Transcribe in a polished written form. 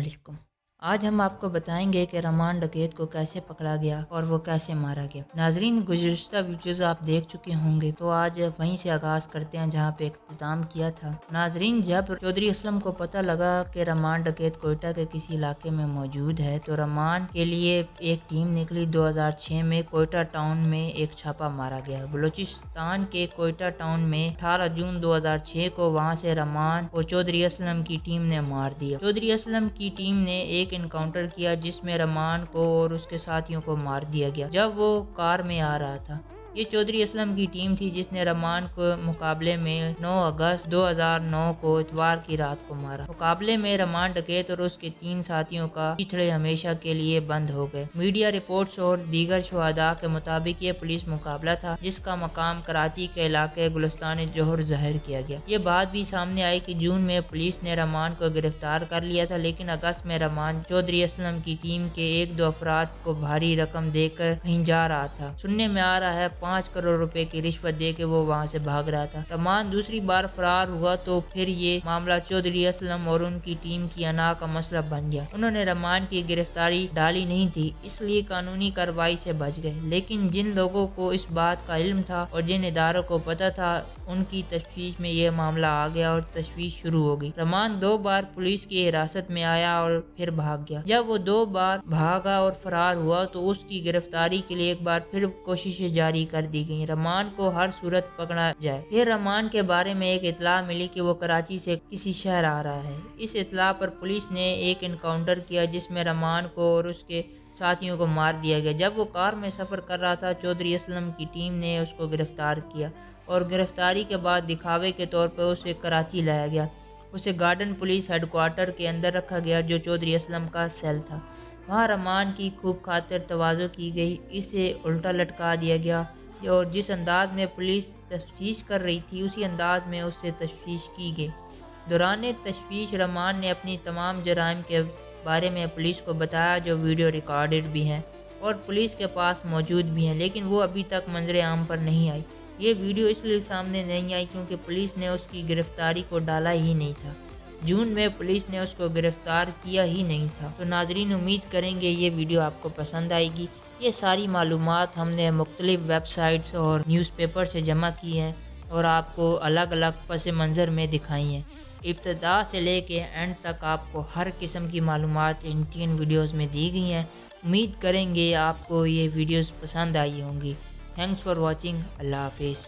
अस्सलामुअलैकुम। आज हम आपको बताएंगे कि रमान डकैत को कैसे पकड़ा गया और वो कैसे मारा गया। नाजरीन, गुज़िश्ता वीडियोज़ आप देख चुके होंगे, तो आज वहीं से आगाज़ करते हैं जहां पे इख्तिताम किया था। नाजरीन, जब चौधरी असलम को पता लगा कि रमान डकैत कोयटा के किसी इलाके में मौजूद है, तो रमान के लिए एक टीम निकली। 2006 में कोयटा टाउन में एक छापा मारा गया। बलूचिस्तान के कोयटा टाउन में 18 जून 2006 को वहां से रमान को चौधरी असलम की टीम ने मार दिया। चौधरी असलम की टीम ने एक इनकाउंटर किया जिसमें रमान को और उसके साथियों को मार दिया गया जब वो कार में आ रहा था। ये चौधरी असलम की टीम थी जिसने रमान को मुकाबले में 9 अगस्त 2009 को इतवार की रात को मारा। मुकाबले में रमान डकैत और उसके 3 साथियों का पिछड़े हमेशा के लिए बंद हो गए। मीडिया रिपोर्ट्स और दीगर शुहदा के मुताबिक ये पुलिस मुकाबला था जिसका मकाम कराची के इलाके गुलिस्तान जोहर ज़ाहिर किया गया। ये बात भी सामने आई कि जून में पुलिस ने रमान को गिरफ्तार कर लिया था, लेकिन अगस्त में रमान चौधरी असलम की टीम के 1-2 अफराद को भारी रकम देकर कहीं जा रहा था। सुनने में आ रहा है 5 करोड़ रुपए की रिश्वत दे के वो वहां से भाग रहा था। रमान दूसरी बार फरार हुआ तो फिर ये मामला चौधरी असलम और उनकी टीम की अना का मसला बन गया। उन्होंने रमान की गिरफ्तारी डाली नहीं थी, इसलिए कानूनी कार्रवाई से बच गए। लेकिन जिन लोगों को इस बात का इल्म था और जिन इदारों को पता था, उनकी तफ्तीश में यह मामला आ गया और तफ्तीश शुरू हो गई। रमान 2 बार पुलिस की हिरासत में आया और फिर भाग गया। जब वो 2 बार भागा और फरार हुआ तो उसकी गिरफ्तारी के लिए एक बार फिर कोशिशें जारी कर दी गई। रमान को हर सूरत पकड़ा जाए। फिर रमान के बारे में एक इतला मिली कि वो कराची से किसी शहर आ रहा है। इस इतला पर पुलिस ने एक इनकाउंटर किया जिसमें रमान को और उसके साथियों को मार दिया गया। जब वो कार में सफ़र कर रहा था, चौधरी असलम की टीम ने उसको गिरफ्तार किया और गिरफ्तारी के बाद दिखावे के तौर पर उसे कराची लाया गया। उसे गार्डन पुलिस हेडक्वार्टर के अंदर रखा गया जो चौधरी असलम का सेल था। वहाँ रमान की खूब खातिर तवाज़ो की गई, इसे उल्टा लटका दिया गया और जिस अंदाज में पुलिस तफ्तीश कर रही थी उसी अंदाज में उससे तफ्तीश की गई। दौरान तफ्तीश रमान ने अपनी तमाम जराइम के बारे में पुलिस को बताया जो वीडियो रिकॉर्डेड भी हैं और पुलिस के पास मौजूद भी हैं, लेकिन वो अभी तक मंजर आम पर नहीं आई। ये वीडियो इसलिए सामने नहीं आई क्योंकि पुलिस ने उसकी गिरफ्तारी को डाला ही नहीं था। जून में पुलिस ने उसको गिरफ्तार किया ही नहीं था। तो नाजरीन, उम्मीद करेंगे ये वीडियो आपको पसंद आएगी। ये सारी मालूमात हमने मुख्तलिफ वेबसाइट्स और न्यूज़पेपर से जमा की हैं और आपको अलग अलग पस मंज़र में दिखाई हैं। इब्तदा से लेके एंड तक आपको हर किस्म की मालूमात इंडियन वीडियोज़ में दी गई हैं। उम्मीद करेंगे आपको ये वीडियोज़ पसंद आई होंगी। Thanks for watching. अल्लाह हाफिज़।